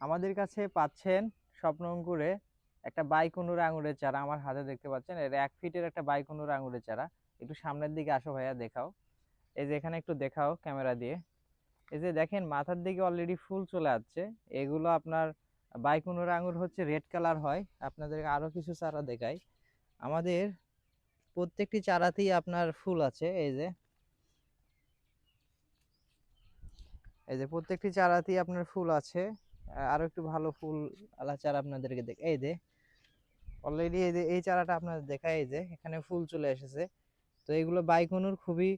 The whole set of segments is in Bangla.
আমাদের কাছে পাচ্ছেন স্বপ্ন অঙ্কুরে একটা বাইকুনুর আঙুরের চারা। আমার হাতে দেখতে পাচ্ছেন, এর 1 ফিটের একটা বাইকুনুর আঙুরের চারা। একটু সামনের দিকে আসো ভাইয়া, দেখাও। এই যে এখানে একটু দেখাও ক্যামেরা দিয়ে। এই যে দেখেন মাথার দিকে অলরেডি ফুল চলে আসছে। এগুলো আপনার বাইকুনুর আঙুর হচ্ছে রেড কালার হয়। আপনাদেরকে আরো কিছু চারা দেখাই। আমাদের প্রত্যেকটি চারাতেই আপনার ফুল আছে। এই যে প্রত্যেকটি চারাতেই আপনার ফুল আছে। আরো একটু ভালো ফুল আলা চারা আপনাদেরকে দেখ। এই যে অলরেডি এই যে এই চারাটা আপনাদের দেখায়, এই যে এখানে ফুল চলে এসেছে। তো এগুলো বাইকুনুর খুবই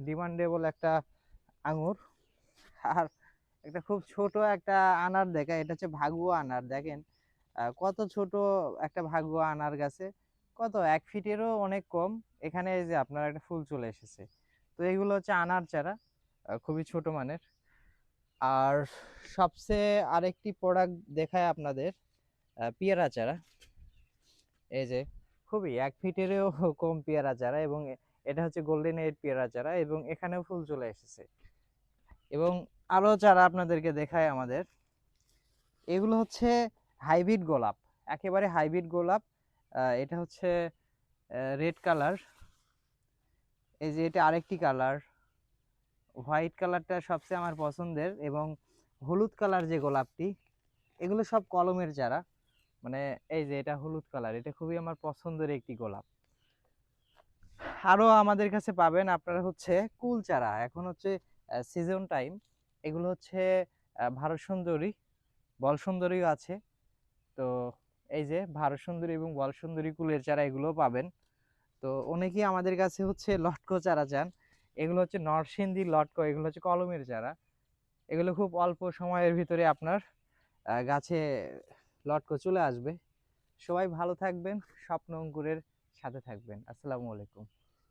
ডিমান্ডেবল একটা আঙুর। আর একটা খুব ছোট একটা আনার দেখায়, এটা হচ্ছে ভাগুয়া আনার। দেখেন কত ছোট একটা ভাগুয়া আনার গাছে, কত 1 ফিটেরও অনেক কম। এখানে এই যে আপনার একটা ফুল চলে এসেছে। তো এগুলো হচ্ছে আনার চারা, খুবই ছোট মানের। আর সবচেয়ে আরেকটি প্রোডাক্ট দেখায় আপনাদের, পেয়ারা চারা। এই যে খুবই 1 ফিটেরও কম পেয়ারা চারা, এবং এটা হচ্ছে গোল্ডেন এইড পেয়ারা চারা, এবং এখানেও ফুল চলে এসেছে। এবং আরো চারা আপনাদেরকে দেখায় আমাদের। এগুলো হচ্ছে হাইব্রিড গোলাপ, একেবারে হাইব্রিড গোলাপ। এটা হচ্ছে রেড কালার। এই যে এটা আরেকটি কালার, হোয়াইট কালারটা সবচেয়ে আমার পছন্দের, এবং হলুদ কালার যে গোলাপটি, এগুলো সব কলমের চারা। মানে এই যে এটা হলুদ কালার, এটা খুবই আমার পছন্দের একটি গোলাপ। আরো আমাদের কাছে পাবেন আপনারা হচ্ছে কুল চারা। এখন হচ্ছে সিজন টাইম। এগুলো হচ্ছে ভারত সুন্দরী, বল সুন্দরীও আছে। তো এই যে ভারত সুন্দরী এবং বল সুন্দরী কুলের চারা এগুলো পাবেন। তো অনেকেই আমাদের কাছে হচ্ছে লটকো চারা চান। এগুলো হচ্ছে নরসিংদী লটকো, এগুলো হচ্ছে কলমের চারা। এগুলো খুব অল্প সময়ের ভিতরে আপনার গাছে লটকো চলে আসবে। সবাই ভালো থাকবেন, স্বপ্ন অঙ্কুরের সাথে থাকবেন। আসসালামু আলাইকুম।